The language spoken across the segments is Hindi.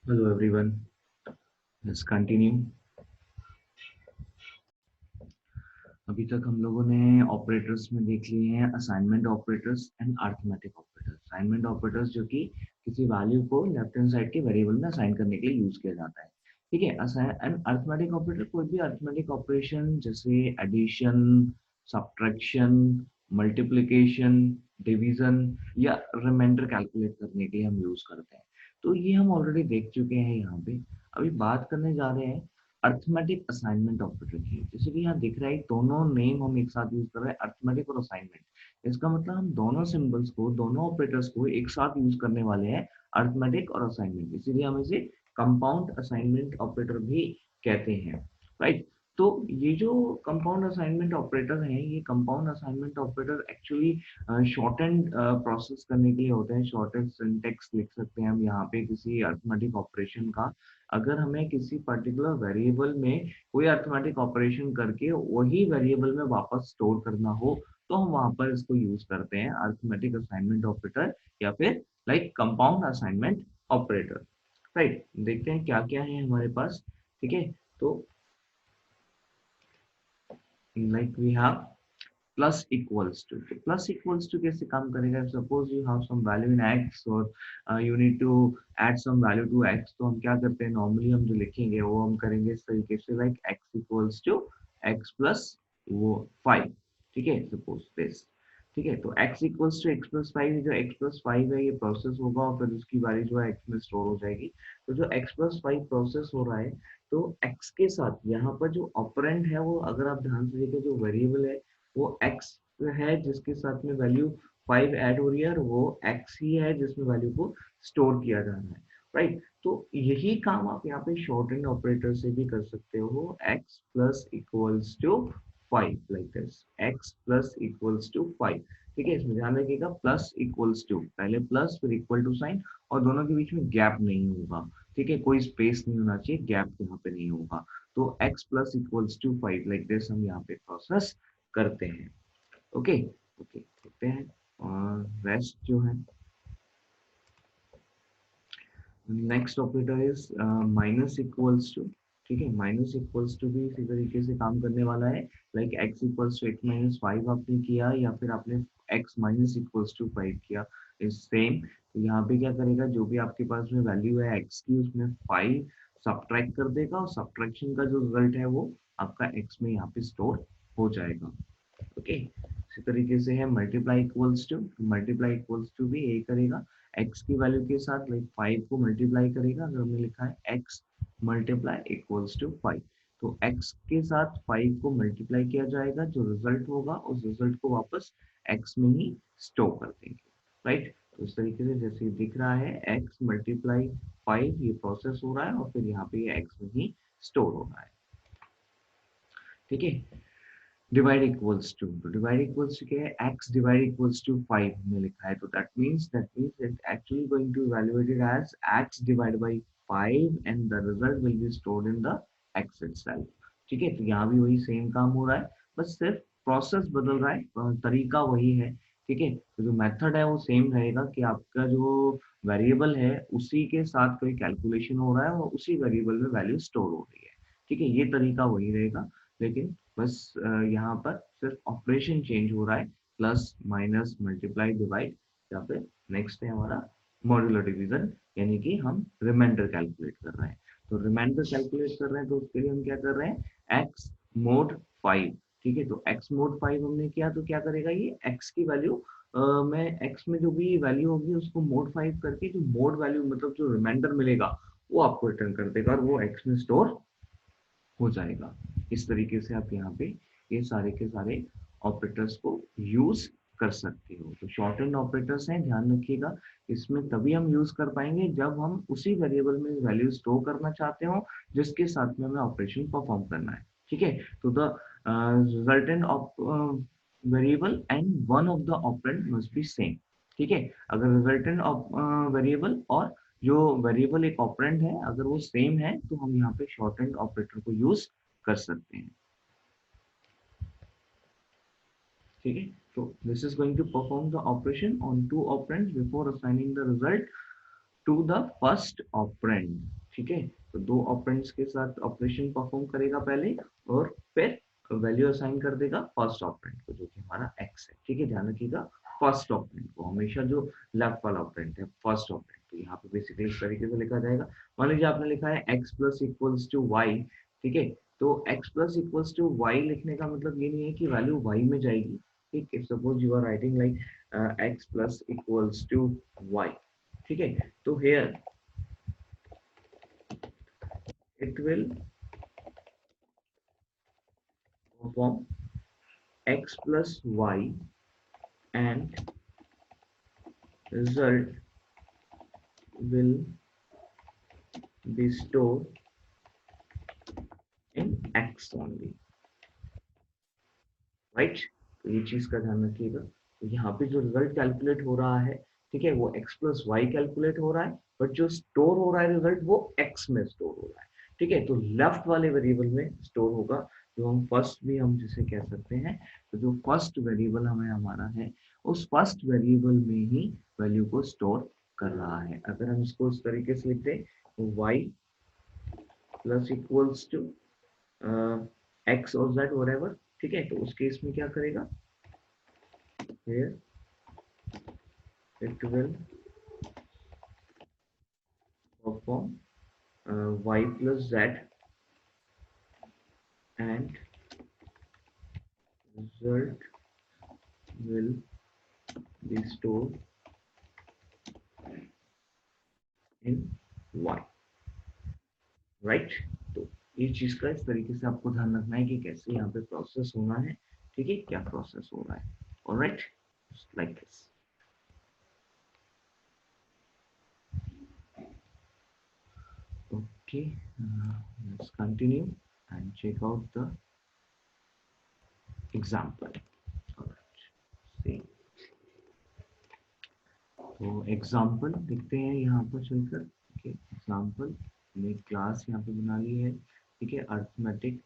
Hello everyone. Let's continue. अभी तक हम लोगों ने ऑपरेटर्स में देख लिए हैं assignment operators and arithmetic operators. Assignment operators जो कि किसी वैल्यू को लेफ्ट हैंड साइड के वेरिएबल में असाइन करने के लिए यूज किया जाता है। ठीक है। असाइन एंड अरिथमेटिक ऑपरेटर कोई भी अरिथमेटिक ऑपरेशन जैसे एडिशन, सब्ट्रैक्शन, मल्टीप्लिकेशन, डिवीजन या रिमाइंडर कैलकुलेट करने के लिए हम यूज करते हैं। तो ये हम ऑलरेडी देख चुके हैं यहाँ पे। अभी बात करने जा रहे हैं अर्थमेटिक असाइनमेंट ऑपरेटर की। जैसे कि यहाँ दिख रहा है दोनों नेम हम एक साथ यूज कर रहे हैं, अर्थमेटिक और असाइनमेंट। इसका मतलब हम दोनों सिंबल्स को, दोनों ऑपरेटर्स को एक साथ यूज करने वाले हैं, अर्थमेटिक और असाइनमेंट। इसीलिए हम इसे कंपाउंड असाइनमेंट ऑपरेटर भी कहते हैं। राइट। तो ये जो कंपाउंड असाइनमेंट ऑपरेटर है, ये compound assignment operator actually short and process करने के लिए होते हैं। शॉर्ट एंड सिंटेक्स लिख सकते हैं हम यहाँ पे किसी अर्थमेटिक ऑपरेशन का। अगर हमें किसी पर्टिकुलर वेरिएबल में कोई अरिथमेटिक ऑपरेशन करके वही वेरिएबल में वापस स्टोर करना हो, तो हम वहां पर इसको यूज करते हैं अरिथमेटिक असाइनमेंट ऑपरेटर या फिर like compound assignment operator. Right. देखते हैं क्या क्या है हमारे पास। ठीक है। तो like we have plus equals to. Plus equals to कैसे काम करेगा? Suppose you have some value in X और you need to add some value to X. तो हम क्या करते हैं, नॉर्मली हम जो लिखेंगे वो हम करेंगे इस तरीके से, like x equals to x plus वो 5। ठीक है, सपोज दिस। ठीक है, तो x equals to x plus five, जो x प्लस फाइव है ये प्रोसेस होगा और फिर उसकी वैल्यू जो है x में स्टोर हो जाएगी। तो जो x प्लस फाइव प्रोसेस हो रहा है, तो x के साथ यहाँ पर जो ऑपरेंड है वो, अगर आप ध्यान से देखिए, जो वेरिएबल है वो x है जिसके साथ में वैल्यू 5 ऐड हो रही है, और वो x ही है जिसमें वैल्यू को स्टोर किया जा रहा है। राइट। तो यही काम आप यहाँ पे शॉर्ट एंड ऑपरेटर से भी कर सकते हो। x plus equals to 5 like this, x plus equals to 5। ठीक है, इसमें ध्यान रखिएगा प्लस इक्वल्स टू, पहले प्लस फिर इक्वल टू साइन, और दोनों के बीच में गैप नहीं होगा। ठीक है, कोई स्पेस नहीं होना चाहिए, गैप यहाँ पे नहीं होगा। तो x plus equals to 5 like this हम यहाँ पे प्रोसेस करते हैं। ओके। ओके, देखते हैं। और रेस्ट जो है, next operator is minus equals to. ठीक है, माइनस इक्वल्स टू भी इसी तरीके से काम करने वाला है। Like x equals to x minus five आपने किया, या फिर आपने x minus equals to five किया, इज सेम। तो यहाँ पे क्या करेगा, जो भी आपके पास में वैल्यू है एक्स की, उसमें फाइव सब्ट्रैक्ट कर देगा, और सब्ट्रैक्शन का जो रिजल्ट है वो आपका एक्स में यहाँ पे स्टोर हो जाएगा। ओके। इसी तरीके से है multiply equals to. Multiply equals to भी यही करेगा, x की वैल्यू के साथ लाइक 5 को मल्टीप्लाई करेगा। अगर हमने लिखा है x मल्टीप्लाई इक्वल्स टू 5, तो x के साथ 5 को मल्टीप्लाई किया जाएगा, जो रिजल्ट होगा उस रिजल्ट को वापस x में ही स्टोर कर देंगे। राइट। तो इस तरीके से जैसे दिख रहा है x मल्टीप्लाई 5, ये प्रोसेस हो रहा है और फिर यहाँ पे ये x में ही स्टोर हो रहा है। ठीक है। डिवाइड इक्वल्स टू, तो डिवाइड इक्वल्स टू क्या है, x डिवाइड इक्वल्स टू 5 हमने लिखा है, तो that means it actually going to evaluated as x divide by 5 and the result will be stored in the x itself. ठीक है, तो यहाँ भी वही सेम काम हो रहा है, बस सिर्फ प्रोसेस बदल रहा है, तरीका वही है। ठीक है, तो जो मेथड है वो सेम रहेगा कि आपका जो वेरिएबल है उसी के साथ कोई कैलकुलेशन हो रहा है और उसी वेरिएबल में वैल्यू स्टोर हो रही है। ठीक है, ये तरीका वही रहेगा, लेकिन बस यहाँ पर सिर्फ ऑपरेशन चेंज हो रहा है, प्लस माइनस मल्टीप्लाई डिवाइड, या फिर नेक्स्ट है हमारा मॉड्यूलर डिवीजन, यानी कि हम रिमाइंडर कैलकुलेट कर रहे हैं। तो रिमाइंडर कैलकुलेट कर रहे हैं, तो उसके लिए हम क्या कर रहे हैं, एक्स मोड 5। ठीक है, तो एक्स मोड 5 हमने किया, तो क्या करेगा ये, एक्स की वैल्यू में, एक्स में जो भी वैल्यू होगी उसको मोड 5 करके, जो मोड वैल्यू मतलब जो रिमाइंडर मिलेगा वो आपको रिटर्न कर देगा, और वो एक्स में स्टोर हो जाएगा। इस तरीके से आप यहाँ पे ये सारे के सारे ऑपरेटर्स को यूज कर सकते हो। तो शॉर्ट एंड ऑपरेटर्स हैं, ध्यान रखिएगा। इसमें तभी हम यूज कर पाएंगे जब हम उसी वेरिएबल में वैल्यू स्टोर करना चाहते हो जिसके साथ में हमें ऑपरेशन परफॉर्म करना है। ठीक है, तो the resultant of variable and one of the operand must be same. ठीक है, अगर रिजल्टेंट ऑफ वेरिएबल और जो वेरिएबल एक ऑपरेंड है अगर वो सेम है, तो हम यहाँ पे शॉर्ट एंड ऑपरेटर को यूज कर सकते हैं। ठीक है, तो this is going to perform the operation on two operands before assigning the result to the first operand. ठीक है, तो दो ऑपरेंड्स के साथ ऑपरेशन परफॉर्म करेगा पहले, और फिर वैल्यू असाइन कर देगा फर्स्ट ऑपरेंड को, जो कि हमारा एक्स है। ठीक है, ध्यान रखिएगा, फर्स्ट ऑपरेंड को हमेशा जो लेफ्ट वाला ऑपरेंड है फर्स्ट ऑपरेंड, तो यहाँ पे बेसिकली इस तरीके से लिखा जाएगा। मान लीजिए आपने लिखा है x plus equals to y. ठीक है, तो x plus equals to y लिखने का मतलब ये नहीं है कि वैल्यू y में जाएगी। ठीक, if suppose you are writing like x plus equals to y। ठीक है, तो here it will perform x plus y and result will be stored in x only, right. तो ये चीज का ध्यान रखिएगा। तो यहाँ पे जो रिजल्ट कैलकुलेट हो रहा है, ठीक है, वो x प्लस वाई कैलकुलेट हो रहा है, बट जो स्टोर हो रहा है रिजल्ट वो x में स्टोर हो रहा है। ठीक है, तो लेफ्ट वाले वेरिएबल में स्टोर होगा, जो हम फर्स्ट भी हम जिसे कह सकते हैं। तो जो फर्स्ट वेरिएबल हमें हमारा है, उस फर्स्ट वेरिएबल में ही वैल्यू को स्टोर कर रहा है। अगर हम इसको इस तरीके से लिखते हैं, y plus equals to x और z whatever। ठीक है, तो उस केस में क्या करेगा, here it will perform y plus z and result will be stored in y, right। तो ये चीज का इस तरीके से आपको ध्यान रखना है कि कैसे यहाँ पे प्रोसेस होना है। ठीक है, क्या प्रोसेस हो रहा है, alright, like this. Okay, let's continue and check out the example. All right, see, तो एग्जाम्पल देखते हैं यहाँ पर चलकर। ओके, एग्जाम्पल हमने क्लास यहाँ पे बना ली है। ठीक है, अर्थमेटिक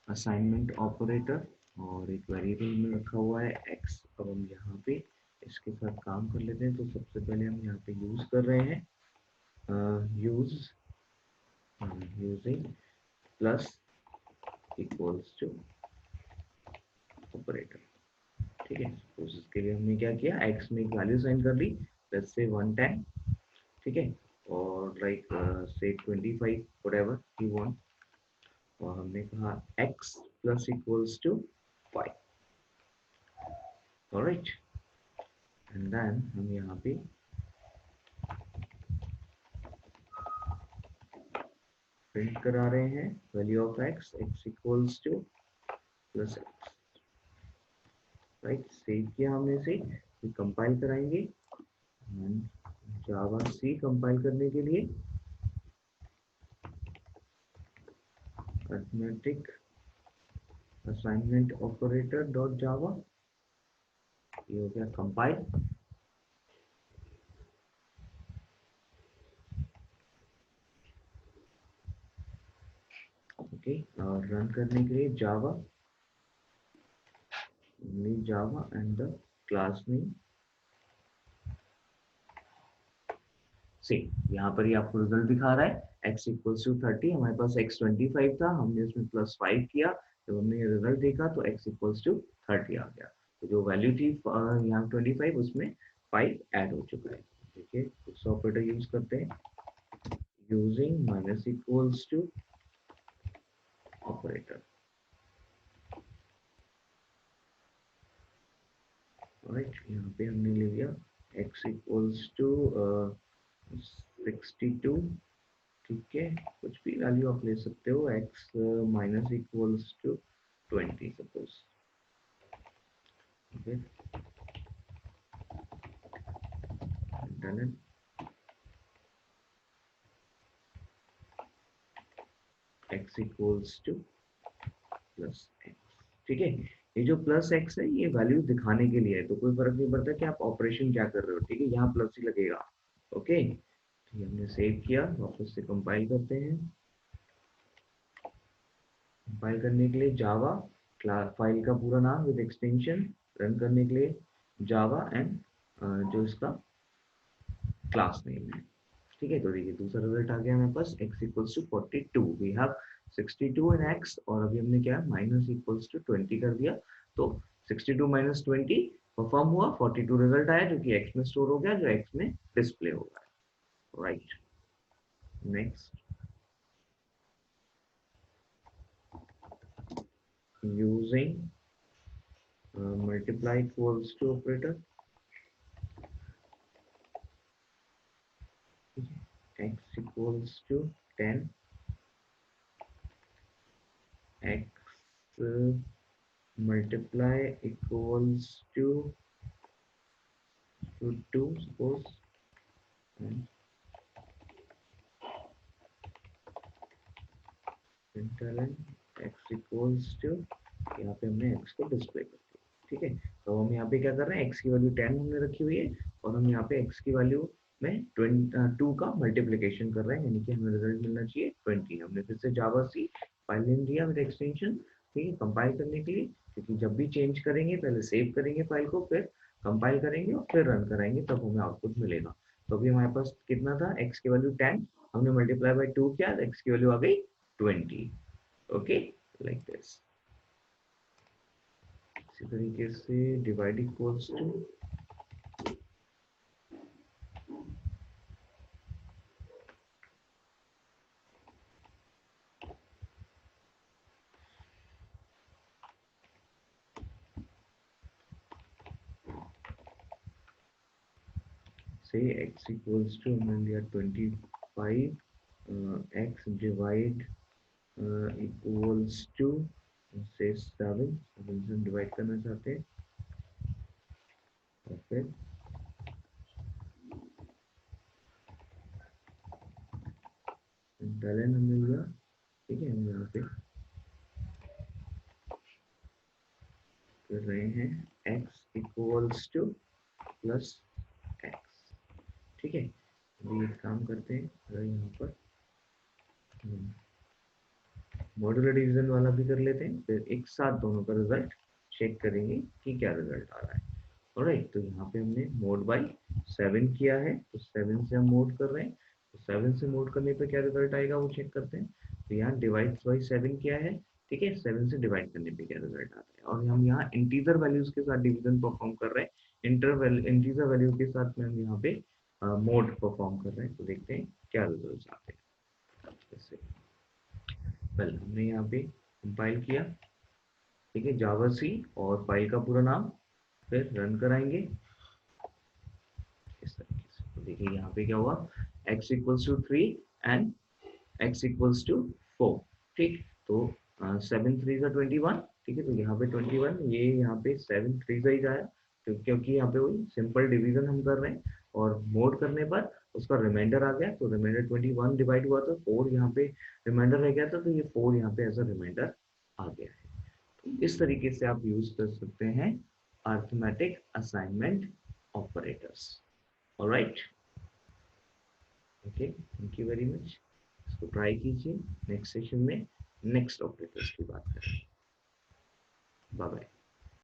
असाइनमेंट ऑपरेटर, और एक वेरिएबल में रखा हुआ है एक्स। अब हम यहाँ पे इसके साथ काम कर लेते हैं। तो सबसे पहले हम यहाँ पे यूज कर रहे हैं using plus equals to operator. ठीक है, तो इसके लिए हमने क्या किया, एक्स में एक वैल्यू साइन कर ली, लेट्स से 110। ठीक है, और लाइक से 25 व्हाटएवर यू वांट, और हमने कहा x plus equals to 5। Alright, and then हम यहाँ पे प्रिंट करा रहे हैं value of x equals to plus x, right. Save किया हमने इसे, कंपाइल कराएंगे। जावा सी कंपाइल करने के लिए अरिथमेटिक असाइनमेंट ऑपरेटर डॉट जावा, ये हो गया कंपाइल। ओके, और रन करने के लिए Java and the class name से। यहाँ पर ही आपको रिजल्ट दिखा रहा है x इक्वल्स टू 30। हमारे पास x 25 था, हमने इसमें प्लस 5 किया, जब हमने ये रिजल्ट देखा तो x इक्वल्स टू 30 आ गया। तो जो वैल्यू थी यहाँ 25, उसमें 5 ऐड हो चुका है। देखिए, कुछ ऑपरेटर यूज करते हैं, using minus equals to operator. Right, यहाँ पे हमने ले लिया x इक्वल्स टू 62। ठीक है, कुछ भी वैल्यू आप ले सकते हो, x minus equals to 20 suppose. Okay, done it. x equals to plus x. ठीक है, ये जो प्लस एक्स है ये वैल्यू दिखाने के लिए है, तो कोई फर्क नहीं पड़ता कि आप ऑपरेशन क्या कर रहे हो। ठीक है, यहाँ प्लस ही लगेगा। ओके, तो ये हमने सेव किया, वापस से कंपाइल करते हैं। कंपाइल करने के लिए जावा, क्लास फाइल का पूरा नाम विद एक्सटेंशन, रन करने के लिए जावा एंड जो इसका क्लास नेम है। ठीक है, तो देखिए दूसरा रिजल्ट आ गया हमारे पास x equals to 42, we have 62 in x, और अभी हमने क्या माइनस इक्वल्स टू 20 कर दिया, तो 62 माइनस 20 परफॉर्म हुआ, 42 रिजल्ट आया जो कि x में स्टोर हो गया, जो x में डिस्प्ले होगा, right. Next, using multiply equals to operator, x equals to 10, x multiply equals to 2 suppose, and println x equals to, यहाँ पे हमने x को डिस्प्ले कर दिया, ठीक है। तो हम यहाँ पे क्या कर रहे हैं, x की वैल्यू 10 हमने रखी हुई है, और हम यहाँ पे x की वैल्यू में 2 का मल्टीप्लिकेशन कर रहे हैं, यानी कि हमें रिजल्ट मिलना चाहिए 20। हमने फिर से जावा सी फाइल नेम दिया विद एक्सटेंशन, ठीक है, कंपाइल करने के लिए, क्योंकि जब भी चेंज करेंगे पहले सेव करेंगे फाइल को, फिर कंपाइल करेंगे और फिर रन कराएंगे, तब हमें आउटपुट मिलेगा। तो अभी हमारे पास कितना था, x की वैल्यू 10, हमने मल्टीप्लाई बाय 2 किया, x की वैल्यू आ गई 20। Okay, like this. इसी तरीके से डिवाइड इक्वल्स टू, से x इक्वल्स टू, हमने लिया 25, x डिवाइड इक्वल्स टू से 7 से डिवाइड करना चाहते हैं, और फिर लn हमने लिया, ठीक है। हम यहाँ पे कर रहे हैं x equals to plus x, ठीक है। अभी एक काम करते हैं, अगर यहाँ पर मॉड्यूलर डिवीजन वाला भी कर लेते हैं, फिर एक साथ दोनों का रिजल्ट चेक करेंगे कि क्या रिजल्ट आ रहा है। ऑलराइट, तो यहाँ पे हमने मोड बाई 7 किया है, तो 7 से हम मोड कर रहे हैं, तो 7 से मोड करने पे क्या रिजल्ट आएगा वो चेक करते हैं। तो यहाँ डिवाइड बाई 7 किया है, ठीक है, 7 से डिवाइड करने पे क्या रिजल्ट आता है, और हम यहाँ इंटीजर वैल्यूज के साथ डिवीजन परफॉर्म कर रहे हैं, इंटीजर वैल्यू के साथ में हम यहाँ पे मोड परफॉर्म कर रहे हैं, तो देखते हैं क्या रिजल्ट आते हैं। जैसे वेल, हमने यहाँ पे कंपाइल किया, ठीक है, जावा सी और फाइल का पूरा नाम, फिर रन कराएंगे इस तरीके से। तो देखिए यहाँ पे क्या हुआ, x equals to 3 and x equals to 4, ठीक। तो 7 3 का 21, ठीक है, तो यहाँ पे 21, ये यहाँ पे 7 3 का ही जाया, तो क्योंकि यहाँ पे वही सिंपल डिवीजन हम कर रहे हैं, और मोड करने पर उसका रिमाइंडर आ गया, तो रिमाइंडर 21 डिवाइड हुआ, तो 4 यहाँ पे रिमाइंडर रह गया था, तो ये 4 यहाँ पे एज अ रिमाइंडर आ गया है। इस तरीके से आप यूज कर सकते हैं arithmetic assignment operators. Alright, okay, thank you very much. इसको ट्राई कीजिए, नेक्स्ट सेशन में नेक्स्ट ऑपरेटर्स की बात करें। Bye bye.